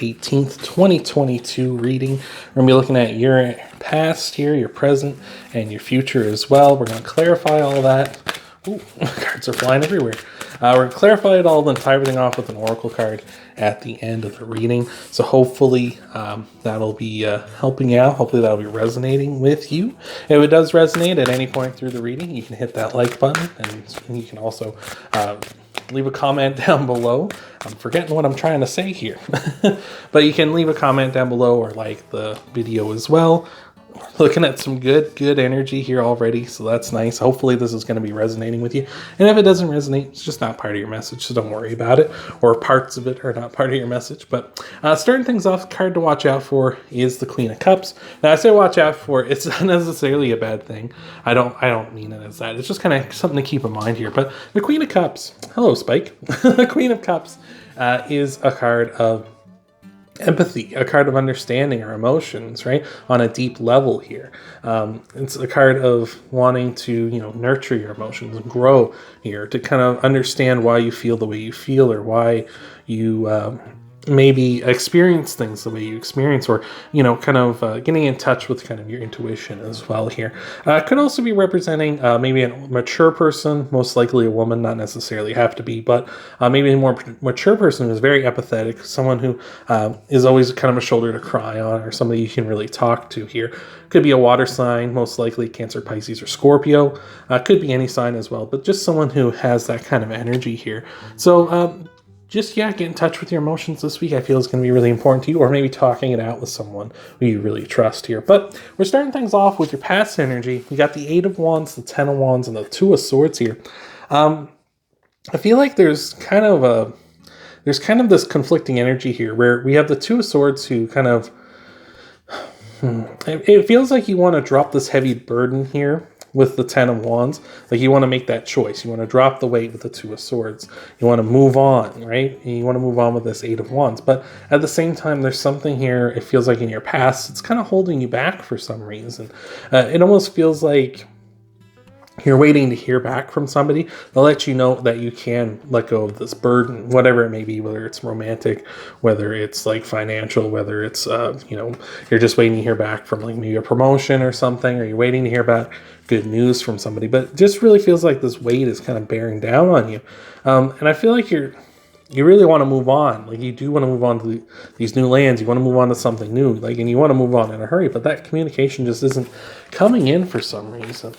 18th, 2022 reading. We're going to be looking at your past here, your present, and your future as well. We're going to clarify all that. Ooh, cards are flying everywhere. We're going to clarify it all, then tie everything off with an oracle card at the end of the reading. So hopefully that'll be helping out. Hopefully that'll be resonating with you. If it does resonate at any point through the reading, you can hit that like button, and you can also leave a comment down below. I'm forgetting what I'm trying to say here. But you can leave a comment down below or like the video as well. We're looking at some good energy here already, so that's nice. Hopefully this is going to be resonating with you. And if it doesn't resonate, it's just not part of your message, so don't worry about it. Or parts of it are not part of your message. But starting things off, the card to watch out for is the Queen of Cups. Now I say watch out for, it's not necessarily a bad thing. I don't mean it as that. It's just kind of something to keep in mind here. But the Queen of Cups, hello Spike. The Queen of Cups is a card of empathy, a card of understanding our emotions, right? On a deep level here. It's a card of wanting to, nurture your emotions and grow here, to kind of understand why you feel the way you feel, or why you maybe experience things the way you experience, or, kind of getting in touch with kind of your intuition as well here. It could also be representing maybe a mature person, most likely a woman, not necessarily have to be, but maybe a more mature person who's very empathetic, someone who is always kind of a shoulder to cry on, or somebody you can really talk to here. Could be a water sign, most likely Cancer, Pisces, or Scorpio. Could be any sign as well, but just someone who has that kind of energy here. So, get in touch with your emotions this week. I feel is going to be really important to you, or maybe talking it out with someone who you really trust here. But we're starting things off with your past energy. We got the 8 of Wands, the 10 of Wands, and the 2 of Swords here. I feel like there's kind of this conflicting energy here, where we have the 2 of Swords who kind of, it feels like you want to drop this heavy burden here with the 10 of Wands. Like you want to make that choice. You want to drop the weight with the 2 of Swords. You want to move on, right? And you want to move on with this 8 of Wands. But at the same time, there's something here, it feels like in your past, it's kind of holding you back for some reason. It almost feels like you're waiting to hear back from somebody. They'll let you know that you can let go of this burden, whatever it may be, whether it's romantic, whether it's like financial, whether it's, you're just waiting to hear back from like maybe a promotion or something, or you're waiting to hear back good news from somebody. But it just really feels like this weight is kind of bearing down on you. And I feel like you really want to move on. Like you do want to move on to these new lands. You want to move on to something new, and you want to move on in a hurry, but that communication just isn't coming in for some reason.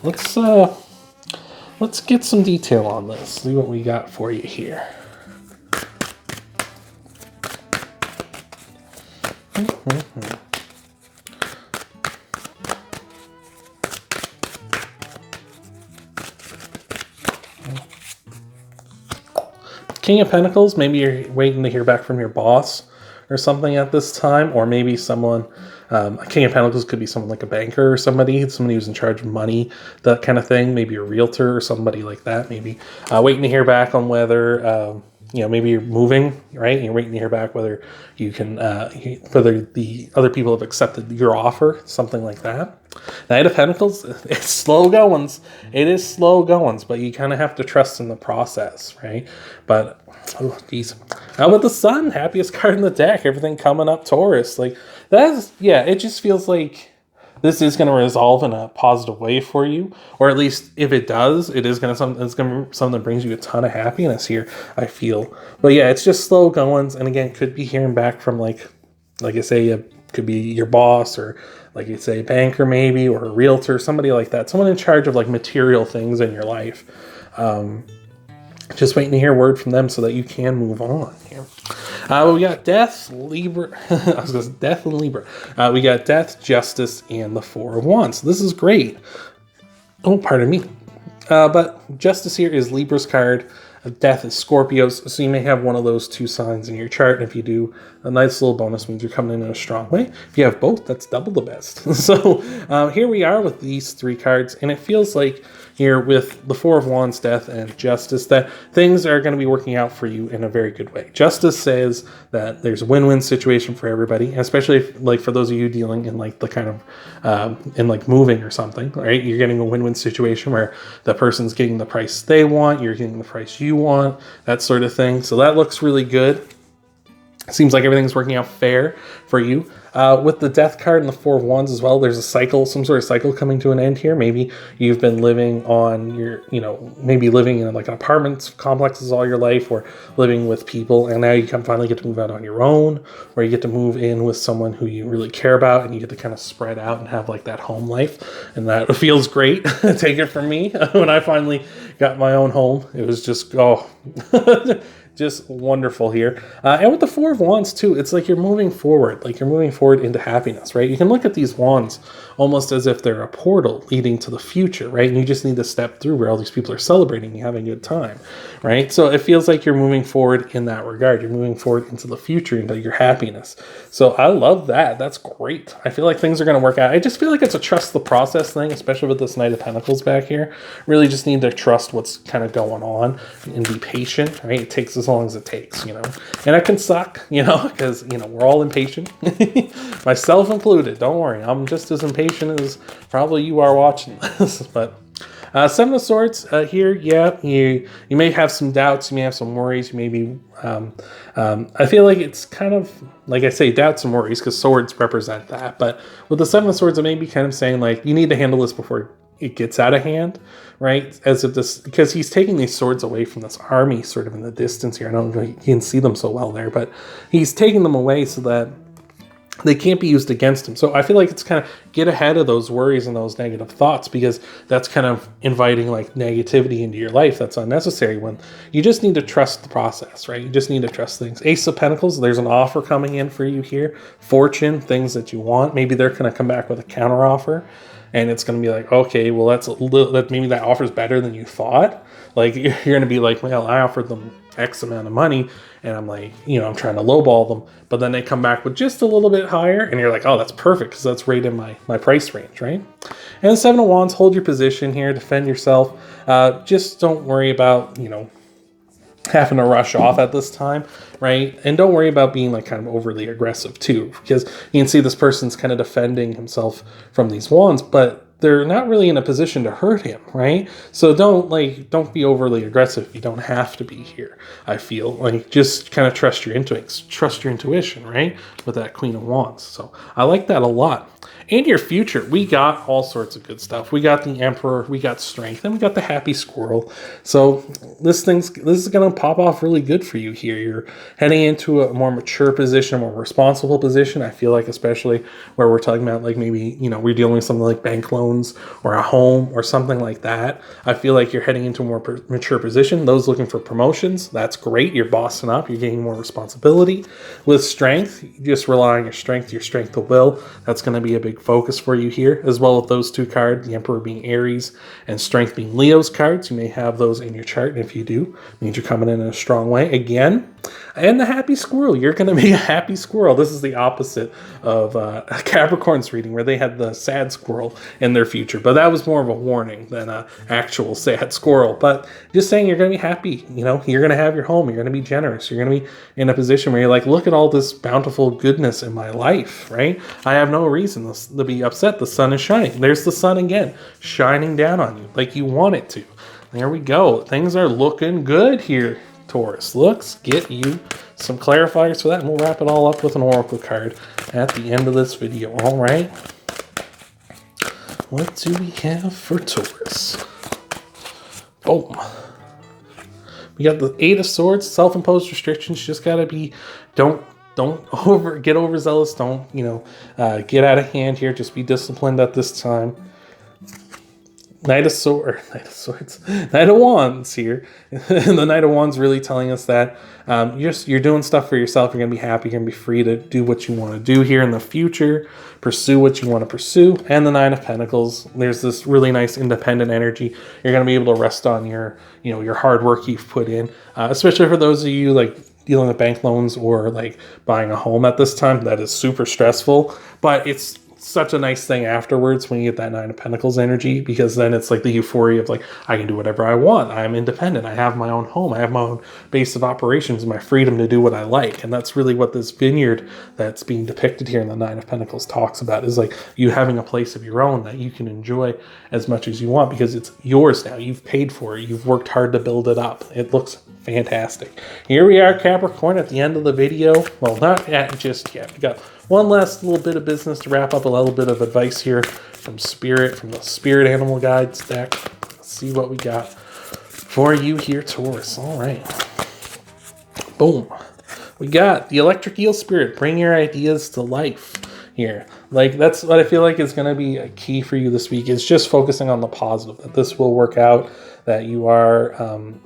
Let's get some detail on this. See what we got for you here. King of Pentacles, maybe you're waiting to hear back from your boss or something at this time, or maybe someone, a King of Pentacles could be someone like a banker or somebody who's in charge of money, that kind of thing, maybe a realtor or somebody like that, maybe waiting to hear back on whether, maybe you're moving, right? And you're waiting to hear back whether you can, whether the other people have accepted your offer, something like that. Knight of Pentacles, it's slow goings. It is slow goings, but you kind of have to trust in the process, right? But, oh, geez. How about the Sun? Happiest card in the deck. Everything coming up Taurus. Like, it just feels like this is going to resolve in a positive way for you. Or at least, if it does, it's going to be something that brings you a ton of happiness here, I feel. But yeah, it's just slow goings. And again, could be hearing back from, like I say, it could be your boss, or like you say, a banker maybe, or a realtor, somebody like that. Someone in charge of like material things in your life. Just waiting to hear word from them so that you can move on here. We got Death, Libra. I was going to say Death and Libra. We got Death, Justice, and the 4 of Wands. So this is great. Oh, pardon me. But Justice here is Libra's card. Death is Scorpio's. So you may have one of those 2 signs in your chart. And if you do, a nice little bonus means you're coming in a strong way. If you have both, that's double the best. So here we are with these 3 cards. And it feels like here with the 4 of Wands, Death, and Justice, that things are going to be working out for you in a very good way. Justice says that there's a win-win situation for everybody, especially if, for those of you dealing in the kind of in moving or something, right? You're getting a win-win situation where the person's getting the price they want, you're getting the price you want, that sort of thing. So that looks really good. Seems like everything's working out fair for you. With the Death card and the Four of Wands as well, there's a cycle, some sort of cycle coming to an end here. Maybe you've been living on your, maybe living in like an apartment complexes all your life, or living with people, and now you can finally get to move out on your own, or you get to move in with someone who you really care about, and you get to kind of spread out and have like that home life, and that feels great. Take it from me. When I finally got my own home, it was just, just wonderful here. And with the Four of Wands too, it's like you're moving forward, into happiness, right? You can look at these wands almost as if they're a portal leading to the future, right? And you just need to step through where all these people are celebrating and having a good time, right? So it feels like you're moving forward in that regard. You're moving forward into the future, into your happiness. So I love that. That's great. I feel like things are going to work out. I just feel like it's a trust the process thing, especially with this Knight of Pentacles back here. Really just need to trust what's kind of going on and be patient, right? It takes as long as it takes, And it can suck, because, we're all impatient. Myself included. Don't worry. I'm just as impatient as probably you are watching this. But Seven of Swords here, yeah, you may have some doubts. You may have some worries. You may be, I feel like it's kind of, like I say, doubts and worries, because swords represent that. But with the Seven of Swords, it may be kind of saying, like, you need to handle this before it gets out of hand, right? As if this, because he's taking these swords away from this army sort of in the distance here. I don't know if you can see them so well there, but he's taking them away so that they can't be used against him. So I feel like it's kind of get ahead of those worries and those negative thoughts, because that's kind of inviting like negativity into your life that's unnecessary, when you just need to trust the process, right? You just need to trust things. Ace of Pentacles, there's an offer coming in for you here. Fortune, things that you want. Maybe they're going to come back with a counter offer. And it's going to be like, okay, well, maybe that offer's better than you thought. Like, you're going to be like, well, I offered them X amount of money, and I'm like, I'm trying to lowball them. But then they come back with just a little bit higher, and you're like, oh, that's perfect, because that's right in my price range, right? And Seven of Wands, hold your position here, defend yourself. Just don't worry about, having to rush off at this time, right? And don't worry about being like kind of overly aggressive too, because you can see this person's kind of defending himself from these wands, but they're not really in a position to hurt him, right? So don't be overly aggressive. You don't have to be here. I feel like just kind of trust your intuition, right? With that Queen of Wands. So I like that a lot. And your future, we got all sorts of good stuff. We got the Emperor, we got Strength, and we got the Happy Squirrel. So this is going to pop off really good for you here. You're heading into a more mature position, a more responsible position. I feel like, especially where we're talking about like maybe, we're dealing with something like bank loans or a home or something like that. I feel like you're heading into a more mature position. Those looking for promotions, that's great. You're bossing up. You're gaining more responsibility. With Strength, you just rely on your strength of will. That's going to be a big focus for you here, as well with those two cards, the Emperor being Aries and Strength being Leo's cards. You may have those in your chart, and if you do, it means you're coming in a strong way again. And the Happy Squirrel, you're going to be a happy squirrel. This is the opposite of Capricorn's reading, where they had the sad squirrel in their future, but that was more of a warning than an actual sad squirrel. But just saying, you're going to be happy. You're going to have your home. You're going to be generous. You're going to be in a position where you're like, look at all this bountiful goodness in my life, right? I have no reason to be upset. The sun is shining. There's the sun again, shining down on you like you want it to. There we go. Things are looking good here, Taurus. Let's get you some clarifiers for that, and we'll wrap it all up with an oracle card at the end of this video. All right. What do we have for Taurus? Boom. We got the Eight of Swords, self-imposed restrictions. Just gotta be, don't get overzealous. Don't get out of hand here. Just be disciplined at this time. Knight of Wands here. The Knight of Wands really telling us that you're doing stuff for yourself. You're going to be happy. You're going to be free to do what you want to do here in the future. Pursue what you want to pursue. And the Nine of Pentacles, there's this really nice independent energy. You're going to be able to rest on your hard work you've put in, especially for those of you like dealing with bank loans or like buying a home at this time. That is super stressful, but it's such a nice thing afterwards when you get that Nine of Pentacles energy, because then it's like the euphoria of like, I can do whatever I want. I'm independent. I have my own home. I have my own base of operations, my freedom to do what I like. And that's really what this vineyard that's being depicted here in the Nine of Pentacles talks about, is like you having a place of your own that you can enjoy as much as you want because it's yours now. You've paid for it. You've worked hard to build it up. It looks fantastic. Here we are, Capricorn, at the end of the video. Well, not just yet. We got one last little bit of business to wrap up, a little bit of advice here from Spirit, from the Spirit Animal Guides deck. Let's see what we got for you here, Taurus. All right. Boom. We got the Electric Eel Spirit. Bring your ideas to life here. Like, that's what I feel like is going to be a key for you this week, is just focusing on the positive, that this will work out, that you are,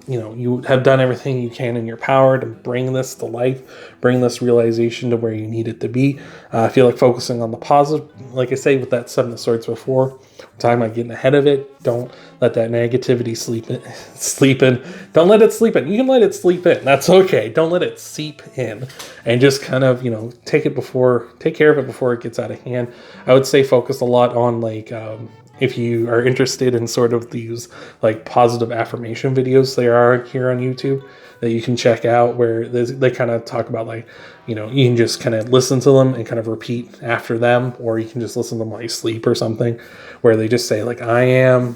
you have done everything you can in your power to bring this to life, bring this realization to where you need it to be. I feel like focusing on the positive, like I say with that Seven of Swords before, we're talking about getting ahead of it. Don't let that negativity sleep in. Don't let it sleep in. You can let it sleep in. That's okay. Don't let it seep in, and just kind of, take care of it before it gets out of hand. I would say focus a lot on like, if you are interested in sort of these like positive affirmation videos, there are here on YouTube that you can check out, where they kind of talk about like, you can just kind of listen to them and kind of repeat after them, or you can just listen to them while you sleep or something, where they just say like, I am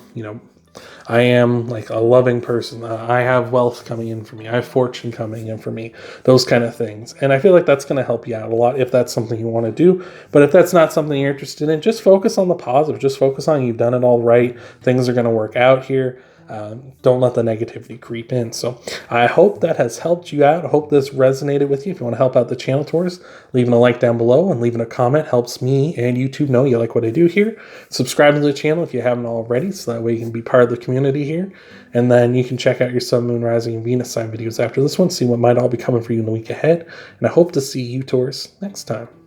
like a loving person. I have wealth coming in for me. I have fortune coming in for me. Those kind of things. And I feel like that's going to help you out a lot if that's something you want to do. But if that's not something you're interested in, just focus on the positive. Just focus on you've done it all right. Things are going to work out here. Don't let the negativity creep in. So I hope that has helped you out. I hope this resonated with you. If you want to help out the channel, Taurus, leaving a like down below and leaving a comment helps me and YouTube know you like what I do here. Subscribe to the channel if you haven't already, so that way you can be part of the community here. And then you can check out your Sun, Moon, Rising, and Venus sign videos after this one, see what might all be coming for you in the week ahead. And I hope to see you, Taurus, next time.